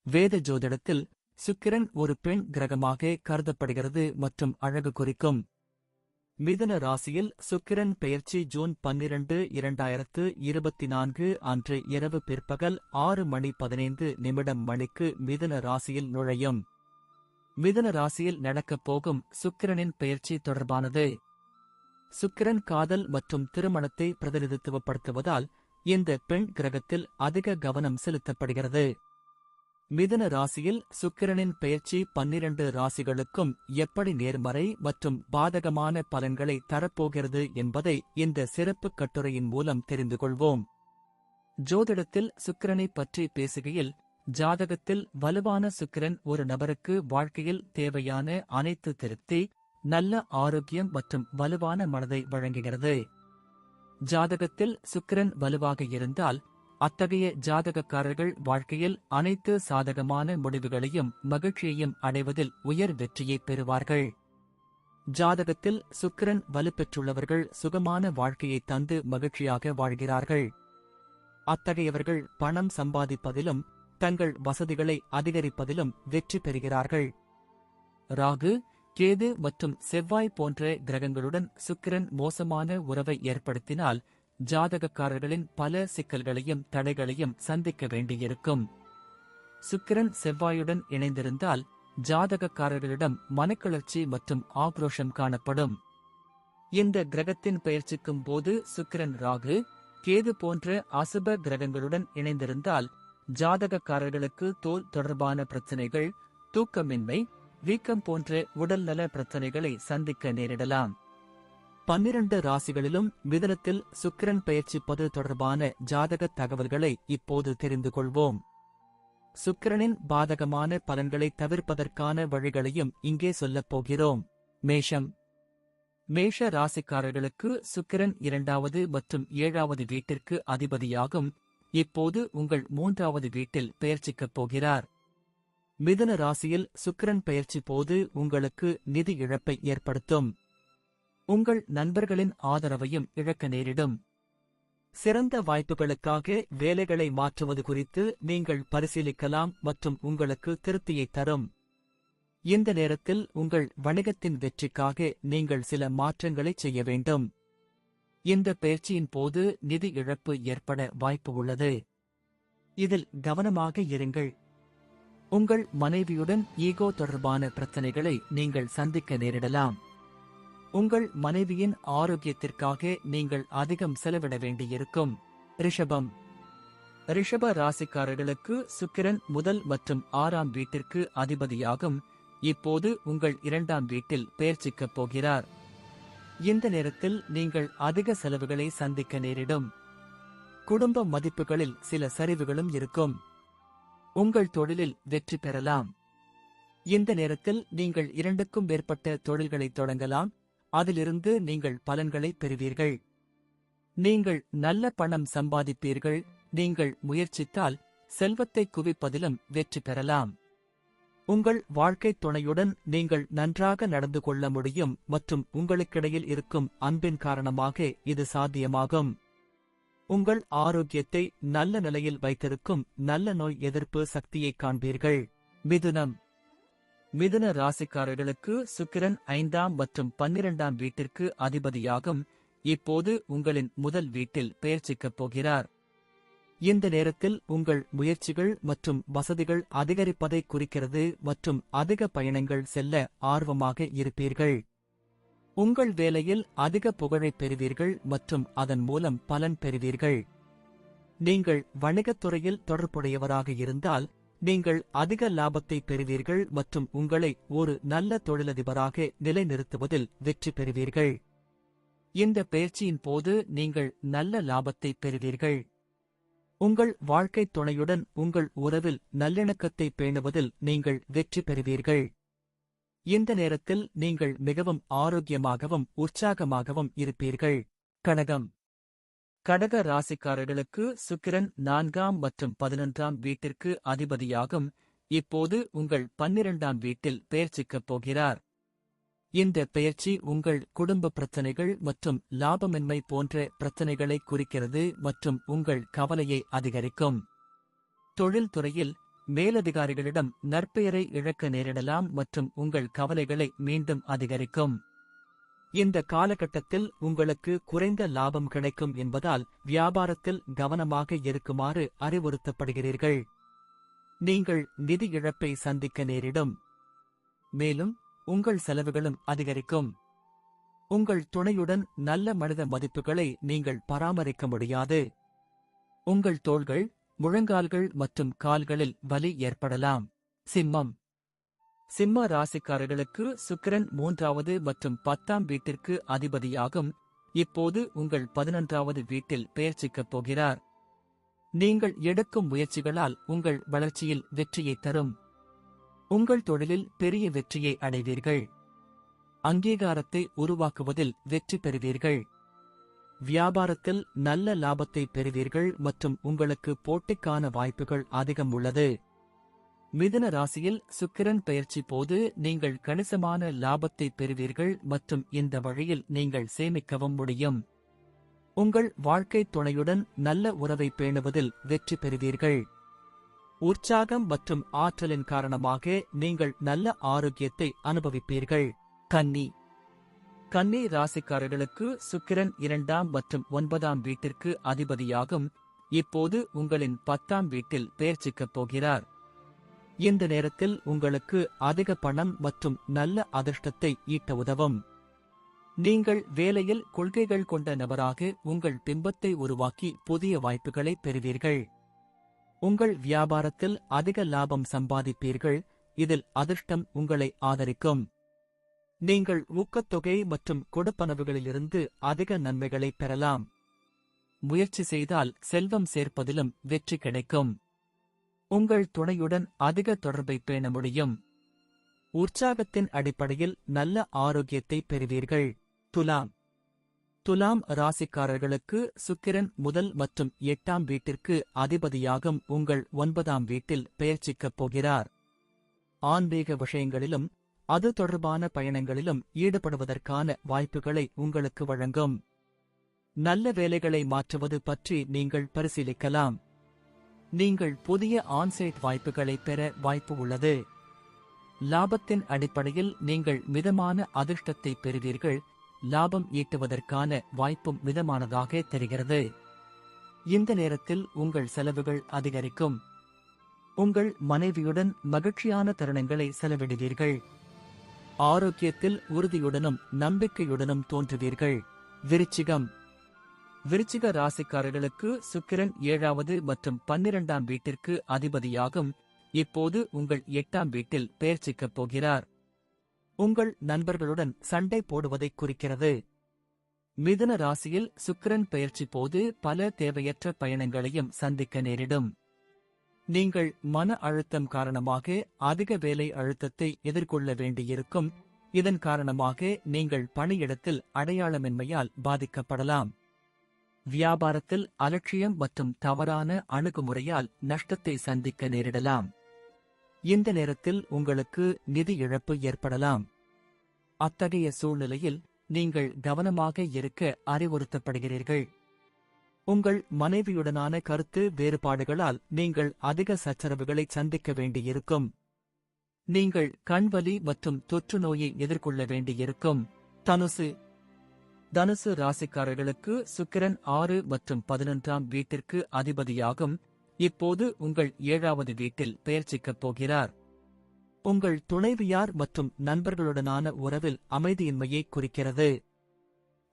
வேத ஜோதிடத்தில் சுக்கிரன் ஒரு பெண் கிரகமாக கருதப்படுகிறது மற்றும் அழகு குறிக்கும். மிதுன ராசியில் சுக்கிரன் பெயர்ச்சி ஜூன் 12, 2024 அன்று இரவு பிற்பகல் 6:15 மணிக்கு மிதுன ராசியில் நுழையும். மிதுன ராசியில் நடக்கப் போகும் சுக்கிரனின் பெயர்ச்சி தொடர்பானது. சுக்கிரன் காதல் மற்றும் திருமணத்தை பிரதிநிதித்துவப்படுத்துவதால் இந்த பெண் கிரகத்தில் அதிக கவனம் செலுத்தப்படுகிறது. மிதுன ராசியில் சுக்கிரனின் பெயர்ச்சி 12 ராசிகளுக்கும் எப்படி நேர்மறை மற்றும் பாதகமான பலன்களை தரப்போகிறது என்பதை இந்த சிறப்பு கட்டுரையின் மூலம் தெரிந்து கொள்வோம். ஜோதிடத்தில் சுக்கிரனை பற்றி பேசுகையில், ஜாதகத்தில் வலுவான சுக்கிரன் ஒரு நபருக்கு வாழ்க்கையில் தேவையான அனைத்து திருப்தி, நல்ல ஆரோக்கியம் மற்றும் வலுவான மனதை வழங்குகிறது. ஜாதகத்தில் சுக்கிரன் வலுவாக இருந்தால் அத்தகைய ஜாதகக்காரர்கள் வாழ்க்கையில் அனைத்து சாதகமான முடிவுகளையும் மகிழ்ச்சியையும் அடைவதில் உயர் வெற்றியை பெறுவார்கள். ஜாதகத்தில் சுக்கிரன் வலுப்பெற்றுள்ளவர்கள் சுகமான வாழ்க்கையை தந்து மகிழ்ச்சியாக வாழ்கிறார்கள். அத்தகையவர்கள் பணம் சம்பாதிப்பதிலும் தங்கள் வசதிகளை அதிகரிப்பதிலும் வெற்றி பெறுகிறார்கள். ராகு, கேது மற்றும் செவ்வாய் போன்ற கிரகங்களுடன் சுக்கிரன் மோசமான உறவை ஏற்படுத்தினால் ஜாதகக்காரர்களின் பல சிக்கல்களையும் தடைகளையும் சந்திக்க வேண்டியிருக்கும். சுக்கிரன் செவ்வாயுடன் இணைந்திருந்தால் ஜாதகக்காரர்களிடம் மனக்கிளர்ச்சி மற்றும் ஆக்ரோஷம் காணப்படும். இந்த கிரகத்தின் பெயர்ச்சிக்கும் போது சுக்கிரன் ராகு, கேது போன்ற அசுப கிரகங்களுடன் இணைந்திருந்தால் ஜாதகக்காரர்களுக்கு தோல் தொடர்பான பிரச்சினைகள், தூக்கமின்மை, வீக்கம் போன்ற உடல்நல பிரச்சினைகளை சந்திக்க நேரிடலாம். 12 ராசிகளிலும் மிதுனத்தில் சுக்கிரன் பெயர்ச்சிப்பது தொடர்பான ஜாதக தகவல்களை இப்போது தெரிந்து கொள்வோம். சுக்கிரனின் பாதகமான பலன்களை தவிர்ப்பதற்கான வழிகளையும் இங்கே சொல்லப் போகிறோம். மேஷம். மேஷ ராசிக்காரர்களுக்கு சுக்கிரன் 2வது மற்றும் 7வது வீட்டிற்கு அதிபதியாகும். இப்போது உங்கள் 3வது வீட்டில் பெயர்ச்சிக்கப் போகிறார். மிதுன ராசியில் சுக்கிரன் பெயர்ச்சி போது உங்களுக்கு நிதி இழப்பை ஏற்படுத்தும். உங்கள் நண்பர்களின் ஆதரவையும் இழக்க நேரிடும். சிறந்த வாய்ப்புகளுக்காக வேலைகளை மாற்றுவது குறித்து நீங்கள் பரிசீலிக்கலாம் மற்றும் உங்களுக்கு திருப்தியை தரும். இந்த நேரத்தில் உங்கள் வணிகத்தின் வெற்றிக்காக நீங்கள் சில மாற்றங்களை செய்ய வேண்டும். இந்த பெயர்ச்சியின் போது நிதி இழப்பு ஏற்பட வாய்ப்பு உள்ளது. இதில் கவனமாக இருங்கள். உங்கள் மனைவியுடன் ஈகோ தொடர்பான பிரச்சனைகளை நீங்கள் சந்திக்க நேரிடலாம். உங்கள் மனைவியின் ஆரோக்கியத்திற்காக நீங்கள் அதிகம் செலவிட வேண்டியிருக்கும். ரிஷபம். ரிஷப ராசிக்காரர்களுக்கு சுக்கிரன் முதல் மற்றும் 6ஆம் வீட்டிற்கு அதிபதியாகும். இப்போது உங்கள் 2ஆம் வீட்டில் பெயர்ச்சிக்கப் போகிறார். இந்த நேரத்தில் நீங்கள் அதிக செலவுகளை சந்திக்க நேரிடும். குடும்ப மதிப்புகளில் சில சரிவுகளும் இருக்கும். உங்கள் தொழிலில் வெற்றி பெறலாம். இந்த நேரத்தில் நீங்கள் 2க்கும் மேற்பட்ட தொழில்களை தொடங்கலாம். அதிலிருந்து நீங்கள் பலன்களை பெறுவீர்கள். நீங்கள் நல்ல பணம் சம்பாதிப்பீர்கள். நீங்கள் முயற்சித்தால் செல்வத்தை குவிப்பதிலும் வெற்றி பெறலாம். உங்கள் வாழ்க்கைத் துணையுடன் நீங்கள் நன்றாக நடந்து கொள்ள முடியும் மற்றும் உங்களுக்கிடையில் இருக்கும் அன்பின் காரணமாக இது சாத்தியமாகும். உங்கள் ஆரோக்கியத்தை நல்ல நிலையில் வைத்திருக்கும் நல்ல நோய் எதிர்ப்பு சக்தியை காண்பீர்கள். மிதுனம். மிதுன ராசிக்காரர்களுக்கு சுக்கிரன் 5ஆம் மற்றும் 12ஆம் வீட்டிற்கு அதிபதியாகும். இப்போது உங்களின் முதல் வீட்டில் பெயர்ச்சிக்கப் போகிறார். இந்த நேரத்தில் உங்கள் முயற்சிகள் மற்றும் வசதிகள் அதிகரிப்பதை குறிக்கிறது மற்றும் அதிக பயணங்கள் செல்ல ஆர்வமாக இருப்பீர்கள். உங்கள் வேலையில் அதிக புகழைப் பெறுவீர்கள் மற்றும் அதன் மூலம் பலன் பெறுவீர்கள். நீங்கள் வணிகத்துறையில் தொடர்புடையவராக இருந்தால் நீங்கள் அதிக லாபத்தை பெறுவீர்கள் மற்றும் உங்களை ஒரு நல்ல தொழிலதிபராக நிலைநிறுத்துவதில் வெற்றி பெறுவீர்கள். இந்த பெயர்ச்சியின் போது நீங்கள் நல்ல லாபத்தை பெறுவீர்கள். உங்கள் வாழ்க்கைத் துணையுடன் உங்கள் உறவில் நல்லிணக்கத்தை பேணுவதில் நீங்கள் வெற்றி பெறுவீர்கள். இந்த நேரத்தில் நீங்கள் மிகவும் ஆரோக்கியமாகவும் உற்சாகமாகவும் இருப்பீர்கள். கடகம். கடக ராசிக்காரர்களுக்கு சுக்கிரன் 4ஆம் மற்றும் 11ஆம் வீட்டிற்கு அதிபதியாகும். இப்போது உங்கள் 12ஆம் வீட்டில் பெயர்ச்சிக்கப் போகிறார். இந்த பெயர்ச்சி உங்கள் குடும்ப பிரச்சனைகள் மற்றும் லாபமின்மை போன்ற பிரச்சனைகளை குறிக்கிறது மற்றும் உங்கள் கவலையை அதிகரிக்கும். தொழில் துறையில் மேலதிகாரிகளிடம் நற்பெயரை இழக்க நேரிடலாம் மற்றும் உங்கள் கவலைகளை மீண்டும் அதிகரிக்கும். இந்த காலகட்டத்தில் உங்களுக்கு குறைந்த லாபம் கிடைக்கும் என்பதால் வியாபாரத்தில் கவனமாக இருக்குமாறு அறிவுறுத்தப்படுகிறீர்கள். நீங்கள் நிதி இழப்பை சந்திக்க நேரிடும். மேலும் உங்கள் செலவுகளும் அதிகரிக்கும். உங்கள் துணையுடன் நல்ல மனித மதிப்புகளை நீங்கள் பராமரிக்க முடியாது. உங்கள் தோள்கள், முழங்கால்கள் மற்றும் கால்களில் வலி ஏற்படலாம். சிம்மம். சிம்ம ராசிக்காரர்களுக்கு சுக்கிரன் 3வது மற்றும் 10ஆம் வீட்டிற்கு அதிபதியாகும். இப்போது உங்கள் 11வது வீட்டில் பெயர்ச்சிக்கப் போகிறார். நீங்கள் எடுக்கும் முயற்சிகளால் உங்கள் வளர்ச்சியில் வெற்றியை தரும். உங்கள் தொழிலில் பெரிய வெற்றியை அடைவீர்கள். அங்கீகாரத்தை உருவாக்குவதில் வெற்றி பெறுவீர்கள். வியாபாரத்தில் நல்ல லாபத்தை பெறுவீர்கள் மற்றும் உங்களுக்கு போட்டிக்கான வாய்ப்புகள் அதிகம் உள்ளது. மிதுன ராசியில் சுக்கிரன் பெயர்ச்சி போது நீங்கள் கணிசமான லாபத்தை பெறுவீர்கள் மற்றும் இந்த வழியில் நீங்கள் சேமிக்கவும் முடியும். உங்கள் வாழ்க்கை துணையுடன் நல்ல உறவை பேணுவதில் வெற்றி பெறுவீர்கள். உற்சாகம் மற்றும் ஆற்றலின் காரணமாக நீங்கள் நல்ல ஆரோக்கியத்தை அனுபவிப்பீர்கள். கன்னி. கன்னி ராசிக்காரர்களுக்கு சுக்கிரன் 2ஆம் மற்றும் 9ஆம் வீட்டிற்கு அதிபதியாகும். இப்போது உங்களின் 10ஆம் வீட்டில் பெயர்ச்சிக்கப் போகிறார். இந்த நேரத்தில் உங்களுக்கு அதிக பணம் மற்றும் நல்ல அதிர்ஷ்டத்தை ஈட்ட உதவும். நீங்கள் வேலையில் கொள்கைகள் கொண்ட நபராக உங்கள் பிம்பத்தை உருவாக்கி புதிய வாய்ப்புகளை பெறுவீர்கள். உங்கள் வியாபாரத்தில் அதிக லாபம் சம்பாதிப்பீர்கள். இதில் அதிர்ஷ்டம் உங்களை ஆதரிக்கும். நீங்கள் ஊக்கத்தொகை மற்றும் கொடுப்பனவுகளிலிருந்து அதிக நன்மைகளை பெறலாம். முயற்சி செய்தால் செல்வம் சேர்ப்பதிலும் வெற்றி கிடைக்கும். உங்கள் துணையுடன் அதிக தொடர்பை பேண முடியும். உற்சாகத்தின் அடிப்படையில் நல்ல ஆரோக்கியத்தை பெறுவீர்கள். துலாம். துலாம் ராசிக்காரர்களுக்கு சுக்கிரன் முதல் மற்றும் 8ஆம் வீட்டிற்கு அதிபதியாகும் உங்கள் 9ஆம் வீட்டில் பெயர்ச்சிக்கப் போகிறார். ஆன்மீக விஷயங்களிலும் அது தொடர்பான பயணங்களிலும் ஈடுபடுவதற்கான வாய்ப்புகளை உங்களுக்கு வழங்கும். நல்ல வேலைகளை மாற்றுவது பற்றி நீங்கள் பரிசீலிக்கலாம். நீங்கள் புதிய ஆன்சைட் வாய்ப்புகளை பெற வாய்ப்பு உள்ளது. லாபத்தின் அடிப்படையில் நீங்கள் மிதமான அதிர்ஷ்டத்தை பெறுவீர்கள். லாபம் ஈட்டுவதற்கான வாய்ப்பும் மிதமானதாக தெரிகிறது. இந்த நேரத்தில் உங்கள் செலவுகள் அதிகரிக்கும். உங்கள் மனைவியுடன் மகிழ்ச்சியான தருணங்களை செலவிடுவீர்கள். ஆரோக்கியத்தில் உறுதியுடனும் நம்பிக்கையுடனும் தோன்றுவீர்கள். விருச்சிகம். விருச்சிக ராசிக்காரர்களுக்கு சுக்கிரன் 7வது மற்றும் 12ஆம் வீட்டிற்கு அதிபதியாகும். இப்போது உங்கள் 8ஆம் வீட்டில் பெயர்ச்சிக்கப் போகிறார். உங்கள் நண்பர்களுடன் சண்டை போடுவதைக் குறிக்கிறது. மிதுன ராசியில் சுக்கிரன் பெயர்ச்சி போது பல தேவையற்ற பயணங்களையும் சந்திக்க நேரிடும். நீங்கள் மன அழுத்தம் காரணமாக அதிக வேலை அழுத்தத்தை எதிர்கொள்ள வேண்டியிருக்கும். இதன் காரணமாக நீங்கள் பணியிடத்தில் அடையாளமின்மையால் பாதிக்கப்படலாம். வியாபாரத்தில் அலட்சியம் மற்றும் தவறான அணுகுமுறையால் நஷ்டத்தை சந்திக்க நேரிடலாம். இந்த நேரத்தில் உங்களுக்கு நிதி இழப்பு ஏற்படலாம். அத்தகைய சூழ்நிலையில் நீங்கள் கவனமாக இருக்க அறிவுறுத்தப்படுகிறீர்கள். உங்கள் மனைவியுடனான கருத்து வேறுபாடுகளால் நீங்கள் அதிக சச்சரவுகளை சந்திக்க வேண்டியிருக்கும். நீங்கள் கண்வலி மற்றும் தொற்று நோயை எதிர்கொள்ள வேண்டியிருக்கும். தனுசு. தனுசு ராசிக்காரர்களுக்கு சுக்கிரன் 6 மற்றும் 11ஆம் வீட்டிற்கு அதிபதியாகும். இப்போது உங்கள் 7வது வீட்டில் பெயர்ச்சிக்கப் போகிறார். உங்கள் துணைவியார் மற்றும் நண்பர்களுடனான உறவில் அமைதியின்மையை குறிக்கிறது.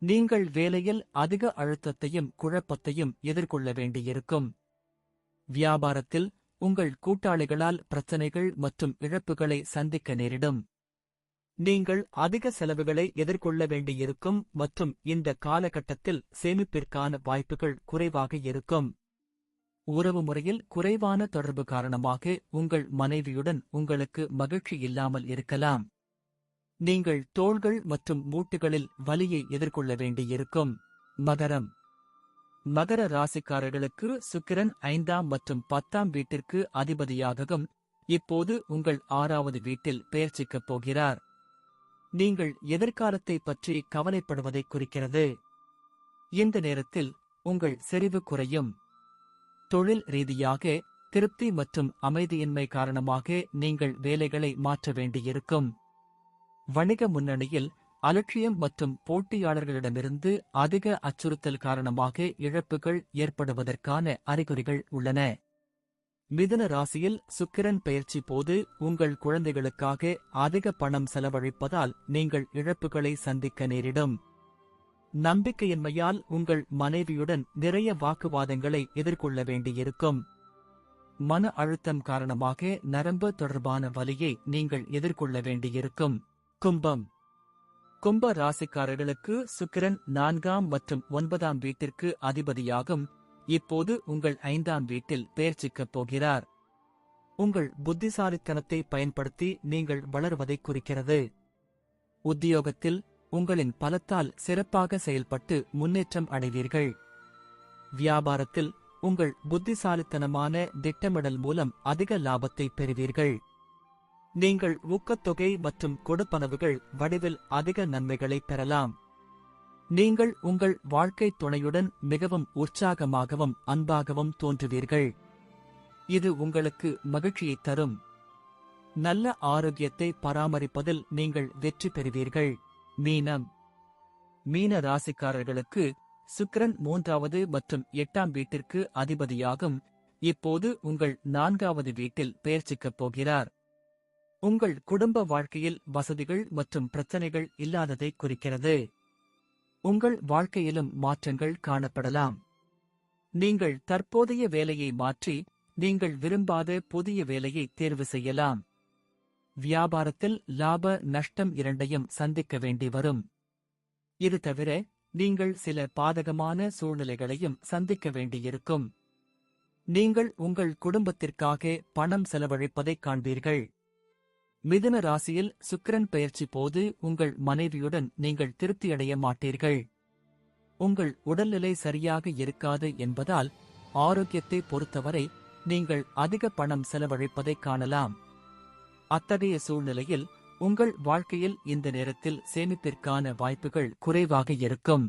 நீங்கள் வேலையில் அதிக அழுத்தத்தையும் குழப்பத்தையும் எதிர்கொள்ள வேண்டியிருக்கும். வியாபாரத்தில் உங்கள் கூட்டாளிகளால் பிரச்சனைகள் மற்றும் இழப்புகளை சந்திக்க நேரிடும். நீங்கள் அதிக செலவுகளை எதிர்கொள்ள வேண்டியிருக்கும் மற்றும் இந்த காலகட்டத்தில் சேமிப்பிற்கான வாய்ப்புகள் குறைவாக இருக்கும். உறவுமுறையில் குறைவான தொடர்பு காரணமாக உங்கள் மனைவியுடன் உங்களுக்கு மகிழ்ச்சி இல்லாமல் இருக்கலாம். நீங்கள் தோள்கள் மற்றும் மூட்டுகளில் வலியை எதிர்கொள்ள வேண்டியிருக்கும். மகரம். மகர ராசிக்காரர்களுக்கு சுக்கிரன் 5ஆம் மற்றும் 10ஆம் வீட்டிற்கு அதிபதியாகவும் இப்போது உங்கள் 6வது வீட்டில் பெயர்ச்சிக்கப் போகிறார். நீங்கள் எதிர்காலத்தை பற்றி கவலைப்படுவதைக் குறிக்கிறது. இந்த நேரத்தில் உங்கள் செறிவு குறையும். தொழில் ரீதியாக திருப்தி மற்றும் அமைதியின்மை காரணமாக நீங்கள் வேலைகளை மாற்ற வேண்டியிருக்கும். வணிக முன்னணியில் அலட்சியம் மற்றும் போட்டியாளர்களிடமிருந்து அதிக அச்சுறுத்தல் காரணமாக இழப்புகள் ஏற்படுவதற்கான அறிகுறிகள் உள்ளன. மிதுன ராசியில் சுக்கிரன் பெயர்ச்சி போது உங்கள் குழந்தைகளுக்காக அதிக பணம் செலவழிப்பதால் நீங்கள் இழப்புகளை சந்திக்க நேரிடும். நம்பிக்கையின்மையால் உங்கள் மனைவியுடன் நிறைய வாக்குவாதங்களை எதிர்கொள்ள வேண்டியிருக்கும். மன அழுத்தம் காரணமாக நரம்பு தொடர்பான வலியை நீங்கள் எதிர்கொள்ள வேண்டியிருக்கும். கும்பம். கும்ப ராசிக்காரர்களுக்கு சுக்கிரன் 4ஆம் மற்றும் 9ஆம் வீட்டிற்கு அதிபதியாகும். இப்போது உங்கள் 5ஆம் வீட்டில் பெயர்ச்சிக்கப் போகிறார். உங்கள் புத்திசாலித்தனத்தை பயன்படுத்தி நீங்கள் வளர்வதைக் குறிக்கிறது. உத்தியோகத்தில் உங்களின் பலத்தால் சிறப்பாக செயல்பட்டு முன்னேற்றம் அடைவீர்கள். வியாபாரத்தில் உங்கள் புத்திசாலித்தனமான திட்டமிடல் மூலம் அதிக லாபத்தை பெறுவீர்கள். நீங்கள் ஊக்கத்தொகை மற்றும் கொடுப்பனவுகள் வடிவில் அதிக நன்மைகளை பெறலாம். நீங்கள் உங்கள் வாழ்க்கை துணையுடன் மிகவும் உற்சாகமாகவும் அன்பாகவும் தோன்றுவீர்கள். இது உங்களுக்கு மகிழ்ச்சியை தரும். நல்ல ஆரோக்கியத்தை பராமரிப்பதில் நீங்கள் வெற்றி பெறுவீர்கள். மீனம். மீன ராசிக்காரர்களுக்கு சுக்கிரன் 3வது மற்றும் 8ஆம் வீட்டிற்கு அதிபதியாகும். இப்போது உங்கள் 4வது வீட்டில் பெயர்ச்சிக்கப் போகிறார். உங்கள் குடும்ப வாழ்க்கையில் வசதிகள் மற்றும் பிரச்சனைகள் இல்லாததை குறிக்கிறது. உங்கள் வாழ்க்கையிலும் மாற்றங்கள் காணப்படலாம். நீங்கள் தற்போதைய வேலையை மாற்றி நீங்கள் விரும்பாத புதிய வேலையை தேர்வு செய்யலாம். வியாபாரத்தில் லாப நஷ்டம் இரண்டையும் சந்திக்க வேண்டி வரும். இது தவிர நீங்கள் சில பாதகமான சூழ்நிலைகளையும் சந்திக்க வேண்டியிருக்கும். நீங்கள் உங்கள் குடும்பத்திற்காக பணம் செலவழிப்பதைக் காண்பீர்கள். மிதுன ராசியில் சுக்கிரன் பெயர்ச்சி போது உங்கள் மனைவியுடன் நீங்கள் திருப்தியடைய மாட்டீர்கள். உங்கள் உடல்நிலை சரியாக இருக்காது என்பதால் ஆரோக்கியத்தை பொறுத்தவரை நீங்கள் அதிக பணம் செலவழிப்பதைக் காணலாம். அத்தகைய சூழ்நிலையில் உங்கள் வாழ்க்கையில் இந்த நேரத்தில் சேமிப்பிற்கான வாய்ப்புகள் குறைவாக இருக்கும்.